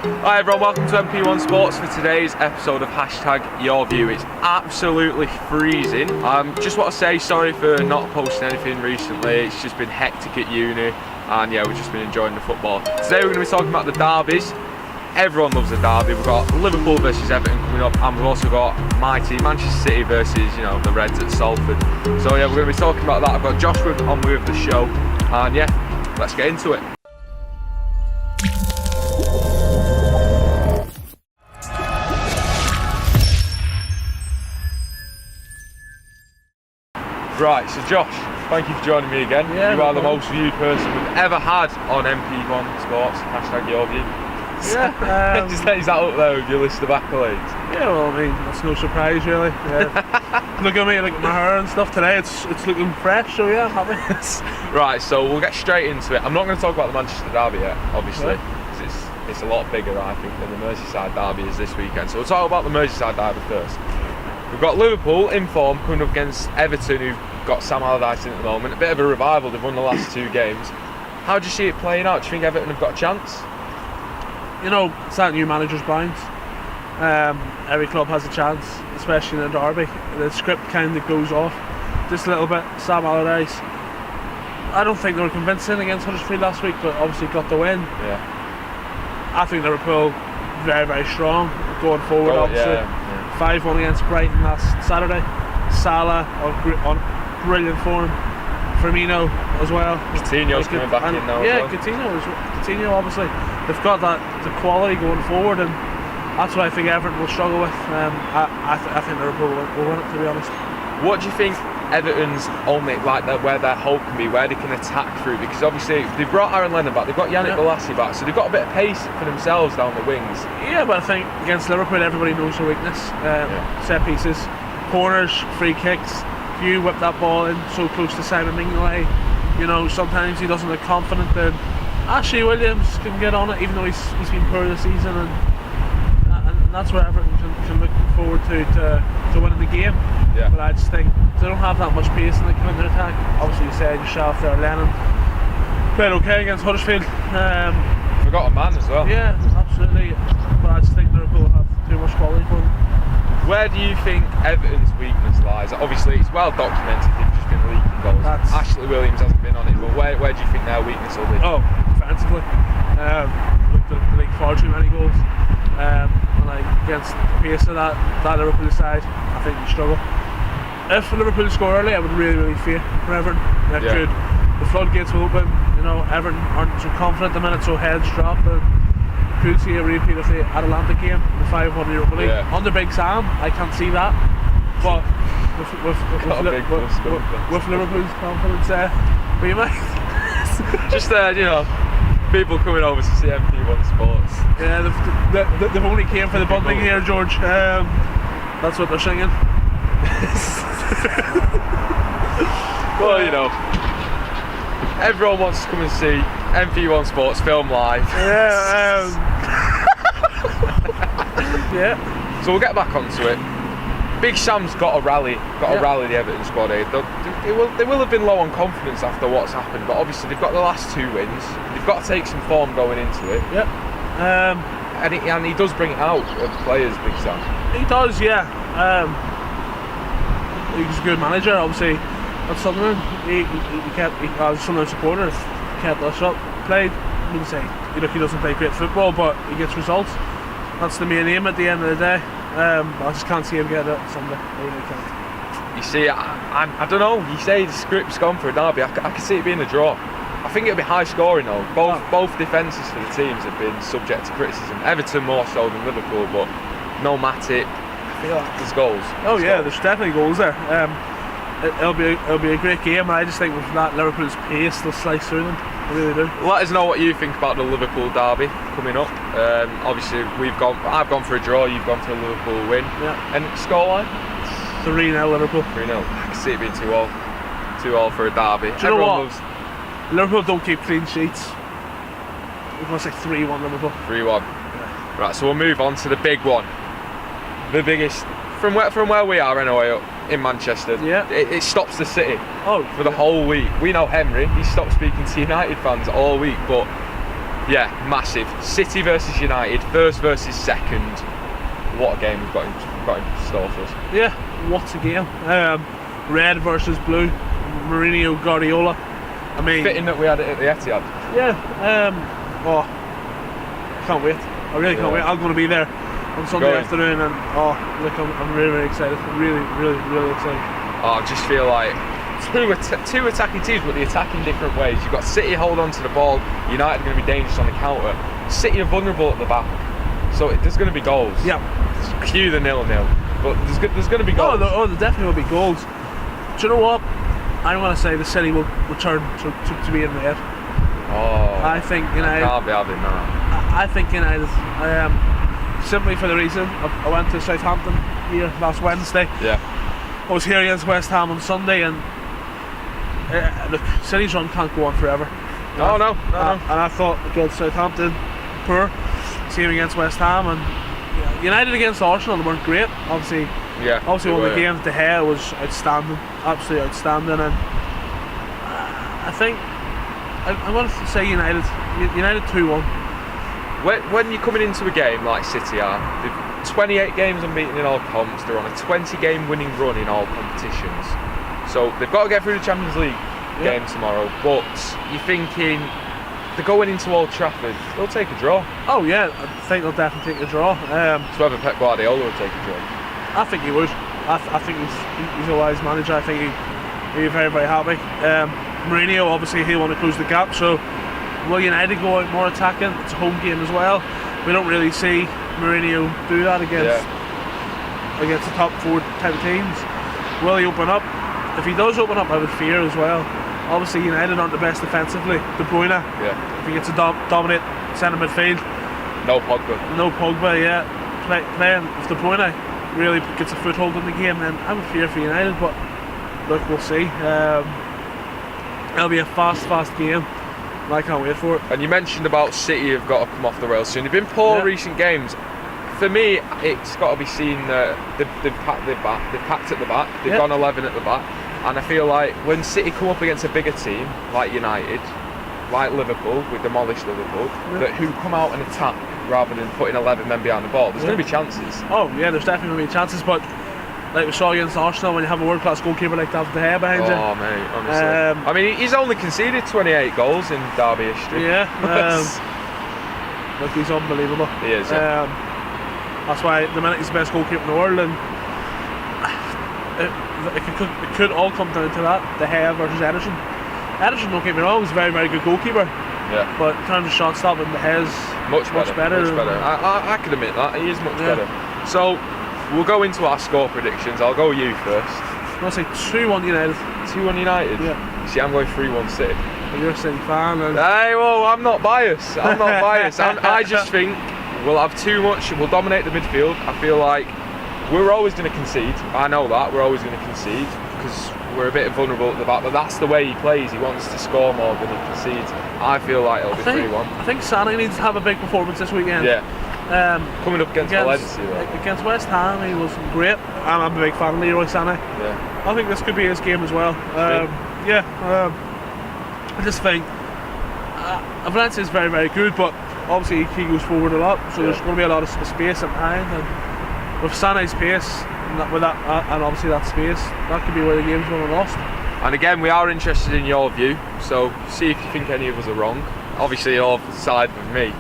Hi everyone, welcome to MP1 Sports for today's episode of #YourView. It's absolutely freezing. Just want to say sorry for not posting anything recently. It's just been hectic at uni, and yeah, we've just been enjoying the football. Today we're going to be talking about the derbies. Everyone loves a derby. We've got Liverpool versus Everton coming up, and we've also got my team, Manchester City versus, the Reds at Salford. So yeah, we're going to be talking about that. I've got Josh on with the show, and yeah, let's get into it. Right, so Josh, thank you for joining me again. Yeah, you are the most viewed person we've ever had on MP1 Sports, #YourView. Yeah, just lays that up there with your list of accolades. Yeah, well, I mean, that's no surprise really. Yeah. Look at me, look at my hair and stuff today, it's looking fresh, so yeah, I'm happy. Right, so we'll get straight into it. I'm not going to talk about the Manchester derby yet, obviously, because it's a lot bigger, I think, than the Merseyside derby is this weekend. So we'll talk about the Merseyside derby first. We've got Liverpool in form coming up against Everton, who've got Sam Allardyce in at the moment. A bit of a revival, they've won the last two games. How do you see it playing out? Do you think Everton have got a chance? It's that new manager's blind. Every club has a chance, especially in a derby. The script kind of goes off just a little bit. Sam Allardyce, I don't think they were convincing against Huddersfield last week, but obviously got the win. Yeah. I think Liverpool very, very strong going forward, obviously. Yeah. 5-1 against Brighton last Saturday. Salah on brilliant form. Firmino as well. Coutinho's coming back in now. Yeah, as well. Coutinho obviously. They've got the quality going forward, and that's what I think Everton will struggle with. I think Liverpool will win it, to be honest. What do you think Everton's only where their hope can be, where they can attack through? Because obviously they've brought Aaron Lennon back, they've got Yannick Bolasie back, so they've got a bit of pace for themselves down the wings. Yeah, but I think against Liverpool everybody knows their weakness. Set pieces, corners, free kicks. If you whip that ball in so close to Simon Mignolet, sometimes he doesn't look confident, then Ashley Williams can get on it, even though he's been poor this season, and that's where Everton can look forward to winning the game. Yeah. But I just think they don't have that much pace in the counter attack. Obviously, you said yourself there, Lennon played okay against Huddersfield. Forgot a man as well. Yeah, absolutely. But I just think Liverpool have too much quality for them. Where do you think Everton's weakness lies? Obviously, it's well documented. They've just been leaking goals. Ashley Williams hasn't been on it, but where do you think their weakness will be? Oh, defensively. They leak far too many goals. And against the pace of that Liverpool side, I think they struggle. If Liverpool score early, I would really, really fear for Everton. The floodgates will open. Everton aren't so confident at the minute, so heads drop. And could see a repeat of the Atalanta game, the 5-1 Europa League. Under Big Sam, I can't see that. But with Liverpool's confidence there, we might. Just people coming over to see MP1 Sports. Yeah, they've only came for the bundling here, George. That's what they're singing. Well, everyone wants to come and see MP1 Sports film live. Yeah. So we'll get back onto it. Big Sam's got to rally the Everton squad. They will have been low on confidence after what's happened, but obviously they've got the last two wins. They've got to take some form going into it. Yep. And he does bring it out of players, Big Sam. He does, yeah. He's a good manager, obviously. At Sunderland, he as a Sunderland supporter, kept us up. Played, I wouldn't say he doesn't play great football, but he gets results. That's the main aim at the end of the day. I just can't see him get it Sunday. I really can't. You see, I don't know. You say the script's gone for a derby. I can see it being a draw. I think it'll be high scoring though. Both defences for the teams have been subject to criticism. Everton more so than Liverpool, but no Matip. I feel like there's goals. There's definitely goals there. It'll be a great game, and I just think with that Liverpool's pace, they'll slice through them. I really do. Let us know what you think about the Liverpool derby coming up. Obviously, I've gone for a draw. You've gone for a Liverpool win. Yeah. And scoreline? 3-0 Liverpool. 3-0. I can see it being 2-2 for a derby. Do you know what? Liverpool don't keep clean sheets. We're going to say 3-1 Liverpool. 3-1. Yeah. Right, so we'll move on to the big one. The biggest from where we are anyway, in Manchester. Yeah. It stops the city. For the whole week. We know Henry. He stopped speaking to United fans all week, but Yeah, massive. City versus United, first versus second. What a game we've got in store for us. Yeah, what a game. Red versus blue. Mourinho, Guardiola. I mean, Fitting that we had it at the Etihad. yeah. Can't wait. I really can't wait. I'm going to be there on Sunday afternoon, and look, I'm really, really excited. Really, really, really excited. I just feel like two attacking teams, but they attack in different ways. You've got City hold on to the ball. United are going to be dangerous on the counter. City are vulnerable at the back, so there's going to be goals. Yeah. Cue the 0-0, but there's going to be goals. There definitely will be goals. Do you know what? I want to say the City will return to being red. I think United. Can't be having that. I think United. Simply for the reason I went to Southampton here last Wednesday. Yeah. I was here against West Ham on Sunday, and look, City's run can't go on forever. No. And I thought against Southampton, poor. Same against West Ham, and United against Arsenal, they weren't great. Obviously one of the games, De Gea was outstanding, absolutely outstanding, and I think I'm going to say United 2-1. When you're coming into a game like City are, they've 28 games unbeaten in all comps. They're on a 20-game winning run in all competitions. So they've got to get through the Champions League game tomorrow. But you're thinking they're going into Old Trafford. They'll take a draw. Oh yeah, I think they'll definitely take a draw. It's whether Pep Guardiola will take a draw. I think he would. I think he's a wise manager. I think he'd be very, very happy. Mourinho, obviously, he'll want to close the gap. So will United go out more attacking? It's a home game as well. We don't really see Mourinho do that against the top four type of teams. Will he open up? If he does open up, I would fear as well. Obviously, United aren't the best defensively. De Bruyne, if he gets to dominate centre midfield. No Pogba. Playing if De Bruyne really gets a foothold in the game, then I would fear for United. But look, we'll see. It'll be a fast game. I can't wait for it. And you mentioned about City have got to come off the rails soon. They've been poor recent games. For me, it's got to be seen that they've packed at the back. They've gone 11 at the back. And I feel like when City come up against a bigger team like United, like Liverpool, we demolished Liverpool, that who come out and attack rather than putting 11 men behind the ball, there's going to be chances. Oh yeah, there's definitely going to be chances, but like we saw against Arsenal, when you have a world-class goalkeeper like that with De Gea behind you. Oh mate, honestly. I mean, he's only conceded 28 goals in Derby history. Yeah. Look, he's unbelievable. He is. That's why the minute he's the best goalkeeper in the world, and it could all come down to that: De Gea versus Ederson. Ederson, don't get me wrong, is a very, very good goalkeeper. Yeah. But in terms of shot stopping, De Gea's much better. I can admit that he is much better. So we'll go into our score predictions. I'll go you first. I'm going to say 2-1 United. 2-1 United? Yeah. See, I'm going 3-1 City. Well, you're a City fan. And hey, well, I'm not biased. I just think we'll have too much. We'll dominate the midfield. I feel like we're always going to concede. I know that. We're always going to concede because we're a bit vulnerable at the back. But that's the way he plays. He wants to score more than he concedes. I feel like it'll be 3-1. I think Sané needs to have a big performance this weekend. Yeah. Coming up against Valencia though. Against West Ham he was great. I'm a big fan of Leroy Sané. Yeah. I think this could be his game as well. I just think Valencia is very, very good, but obviously he goes forward a lot, so there's going to be a lot of space and behind, and with Sané's pace and obviously that space, that could be where the game's won or lost. And again, we are interested in your view, so see if you think any of us are wrong. Obviously you're off the side with me.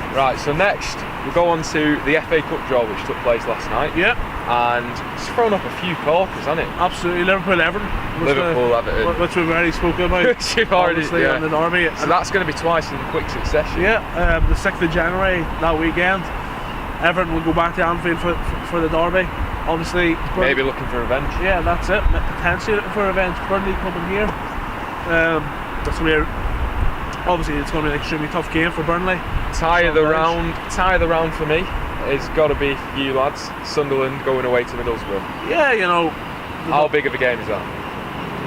Right, so next we'll go on to the FA Cup draw which took place last night. Yeah. And it's thrown up a few corkers, hasn't it? Absolutely. Liverpool-Everton. Liverpool-Everton. Which we've already spoken about. Which you've already, on the Derby. So that's going to be twice in quick succession. Yeah, the 6th of January, that weekend. Everton will go back to Anfield for the Derby. Obviously, maybe looking for revenge. Yeah, that's it. Potentially looking for revenge. Burnley coming here. That's where. Obviously, it's going to be an extremely tough game for Burnley. Tie of the round for me. It's got to be you lads. Sunderland going away to Middlesbrough. Yeah, you know. How big of a game is that?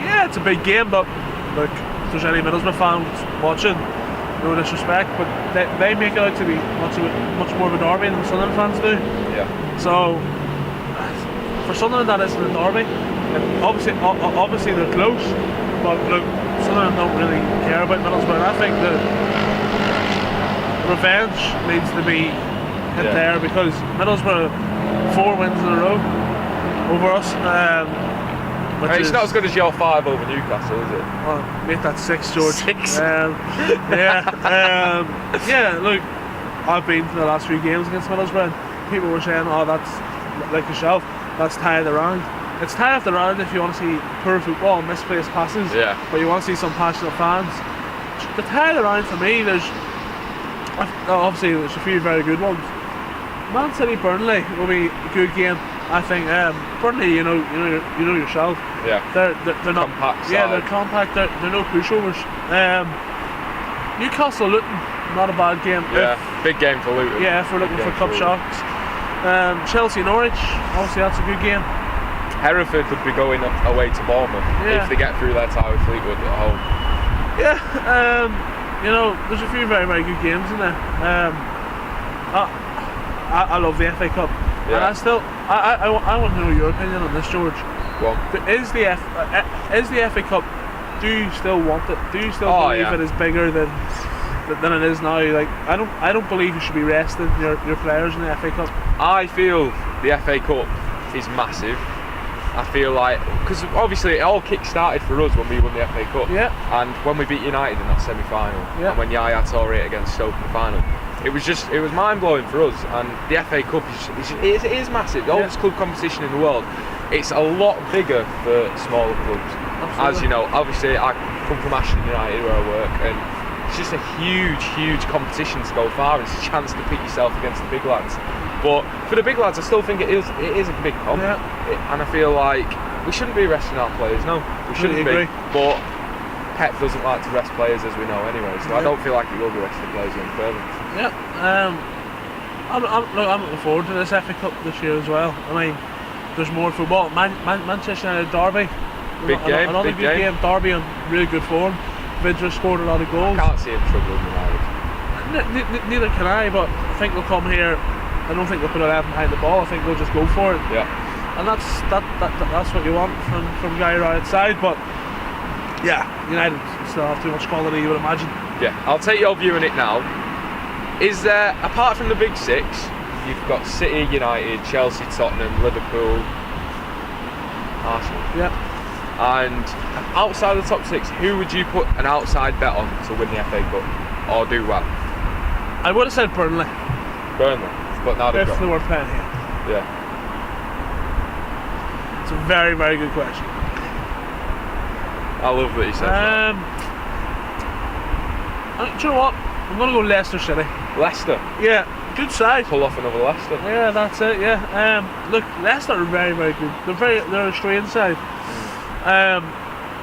Yeah, it's a big game, but look, if there's any Middlesbrough fans watching, no disrespect, but they make it out to be much more of a derby than Sunderland fans do. Yeah. So for Sunderland, that isn't a derby. And obviously they're close, but look, I don't really care about Middlesbrough. And I think the revenge needs to be hit there, because Middlesbrough 4 wins in a row over us. It's not as good as your 5 over Newcastle, is it? Well, make that 6, George. 6? Yeah, look, I've been to the last 3 games against Middlesbrough, and people were saying, oh, that's, like yourself, that's tie of the round. It's tie of the round if you want to see poor football and misplaced passes, but you want to see some passionate fans. The tie of the round for me, obviously there's a few very good ones. Man City Burnley will be a good game, I think. Burnley, you know yourself. Yeah. They're not compact. They're compact. They're no pushovers. Newcastle Luton, not a bad game. Yeah. Big game for Luton. Yeah, if we're looking for cup shots. Chelsea Norwich, obviously that's a good game. Hereford would be going away to Bournemouth if they get through their tie with Fleetwood at home. Yeah. There's a few very, very good games in there. I love the FA Cup, and I want to know your opinion on this, George. Well, is the FA Cup? Do you still want it? Do you still believe it is bigger than it is now? Like, I don't believe you should be resting your players in the FA Cup. I feel the FA Cup is massive. I feel like, because obviously it all kick-started for us when we won the FA Cup, and when we beat United in that semi-final, and when Yaya tore it against Stoke in the final. It was mind-blowing for us, and the FA Cup is massive. The oldest club competition in the world. It's a lot bigger for smaller clubs. Absolutely. As you know, obviously I come from Ashton United where I work, and it's just a huge competition to go far. It's a chance to pit yourself against the big lads. But for the big lads, I still think it is a big comp, and I feel like we shouldn't be resting our players. No, we shouldn't be. But Pep doesn't like to rest players, as we know anyway, so I don't feel like he will be resting players any further. I'm looking forward to this FA Cup this year as well. I mean, there's more football. Manchester United Derby, another good game. Derby on really good form. Vidra scored a lot of goals. I can't see him troubling United. Neither can I, but I think they'll come here. I don't think they'll put 11 behind the ball. I think they'll just go for it. Yeah. And that's what you want from Gary Ryan's side. But yeah, United still have too much quality, you would imagine. Yeah, I'll take your view on it now. Is there, apart from the big 6, you've got City, United, Chelsea, Tottenham, Liverpool, Arsenal. Yeah. And outside of the top 6, who would you put an outside bet on to win the FA Cup or do well? I would have said Burnley. Burnley, but now they've if they were playing here. Yeah. It's a very, very good question. I love that you said that. Do you know what? I'm going to go Leicester City. Leicester? Yeah, good side. Pull off another Leicester. Yeah, that's it, yeah. Look, Leicester are very, very good. They're a strange side.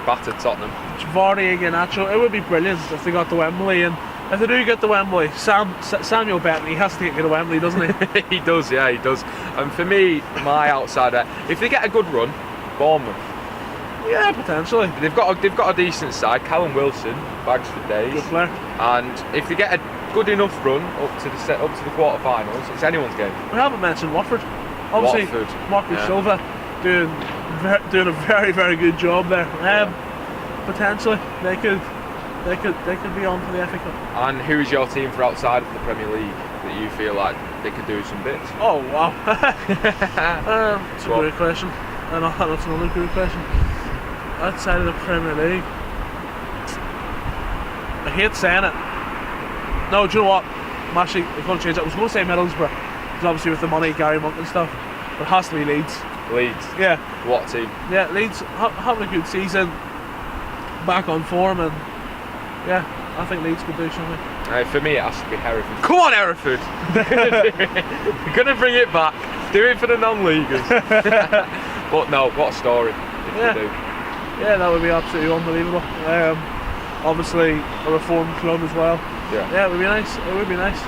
Battered Tottenham. Vardy and Garnacho. It would be brilliant if they got to Wembley, and if they do get to Wembley, Samuel Bettany has to take it to Wembley, doesn't he? He does, yeah, he does. And for me, my outsider, if they get a good run, Bournemouth. Yeah, potentially. They've got a decent side. Callum Wilson, bags for days. Good player. And if they get a good enough run up to the quarterfinals, it's anyone's game. We haven't mentioned Watford. Obviously, Marcus Silva doing a very, very good job there. Potentially, they could be on for the FA Cup. And who is your team for outside of the Premier League that you feel like they could do some bits? Oh wow, that's a great question. And that's another good question. Outside of the Premier League, I hate saying it. No, do you know what? I'm going to change it. I was going to say Middlesbrough, because obviously with the money, Gary Monk and stuff, but it has to be Leeds. Leeds? Yeah. What team? Yeah, Leeds having a good season, back on form, and yeah, I think Leeds could do something. For me, it has to be Hereford. Come on, Hereford! We're going to bring it back. Do it for the non-leaguers. But no, what a story if they do. Yeah, that would be absolutely unbelievable. Obviously, a reformed club as well. Yeah, it would be nice. It would be nice.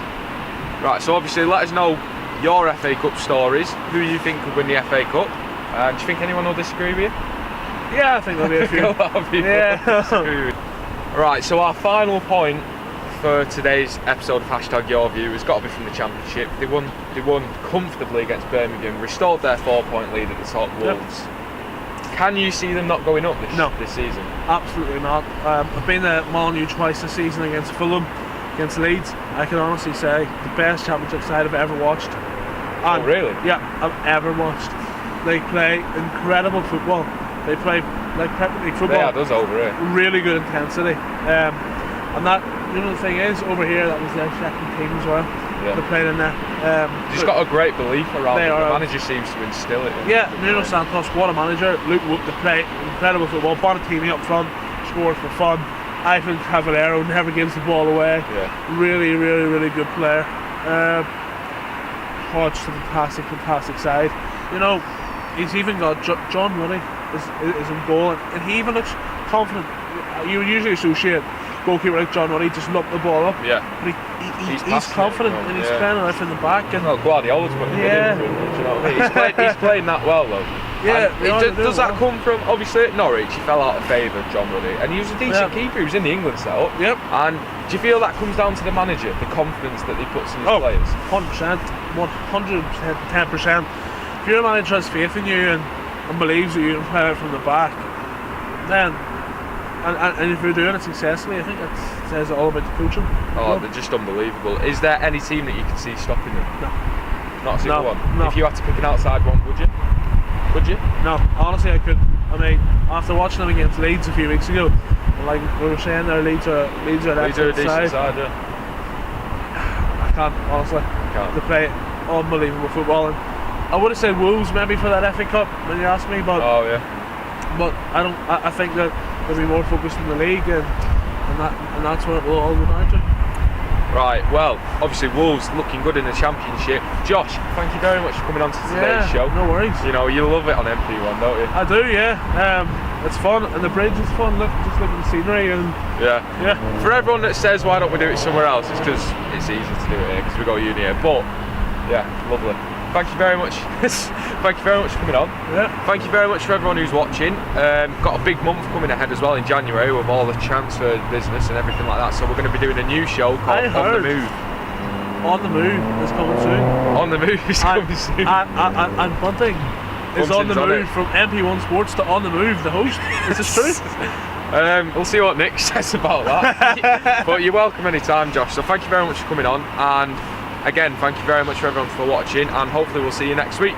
Right, so obviously let us know your FA Cup stories. Who you think could win the FA Cup? Do you think anyone will disagree with you? Yeah, I think there'll be a few. A lot of people disagree with you. Right, so our final point for today's episode of Hashtag Your View has got to be from the Championship. They won comfortably against Birmingham, restored their 4-point lead at the top. Wolves. Can you see them not going up No. this season? Absolutely not. I've been at Molineux twice this season against Fulham, against Leeds. I can honestly say the best Championship side I've ever watched. Oh, really? Yeah, I've ever watched. They play incredible football. They play like Premier League football. Yeah, does over here. Really good intensity. And that, the thing is, over here, that was their second team as well. Yeah. They're playing in there. He's got a great belief around They it. are. The manager seems to instill it. Yeah, Nuno Santos, what a manager. Luke Wood, they play incredible football. Bonatini up front, scores for fun. Ivan Cavallero never gives the ball away. Yeah. Really, really, really good player. Hodge, fantastic, fantastic side. He's even got John Ruddy is in goal, and he even looks confident. You would usually associate goalkeeper like John Ruddy just lump the ball up. Yeah. But he's passionate, confident, and he's playing it from the back. And Well, Guardiola's put him Yeah. into it, do you know what I mean? He's playing that well though. Yeah, And they are does doing that well. come from, obviously at Norwich he fell out of favour, John Ruddy, and he was a decent Yeah. keeper, he was in the England setup. Yep. And do you feel that comes down to the manager, the confidence that he puts in his players? 100%, 110%. If your manager has faith in you and believes that you can play it from the back, then and if you're doing it successfully, I think that says it all about the coaching. Oh, they're just unbelievable. Is there any team that you can see stopping them? No. Not a single No, one? no. If you had to pick an outside one, would you? Could you? No, honestly, I could. I mean, after watching them against Leeds a few weeks ago, like we were saying, their Leeds are an Leeds are a excellent decent side. side, yeah. I can't, honestly. Can't. They play unbelievable football. And I would have said Wolves maybe for that FA Cup when you asked me, but Oh, yeah. I don't. I think that they'll be more focused in the league, and that's what it will all go down to. Right, well, obviously Wolves looking good in the Championship. Josh, thank you very much for coming on to today's show. No worries. You know, you love it on MP1, don't you? I do, yeah. It's fun, and the bridge is fun. Just look at the scenery, and Yeah. yeah. For everyone that says, why don't we do it somewhere else, it's because it's easy to do it here, because we got uni here. But, yeah, lovely. Thank you very much. Thank you very much for coming on. Yeah. Thank you very much for everyone who's watching. Got a big month coming ahead as well in January with all the transfer business and everything like that. So we're going to be doing a new show called I On the heard. Move. On the Move is coming soon. On the Move is coming soon. And Bunting is on the Bunting's on move it. from MP1 Sports to On the Move, the host. Is this true? We'll see what Nick says about that. But you're welcome anytime, Josh. So thank you very much for coming on. And again, thank you very much for everyone for watching. And hopefully we'll see you next week.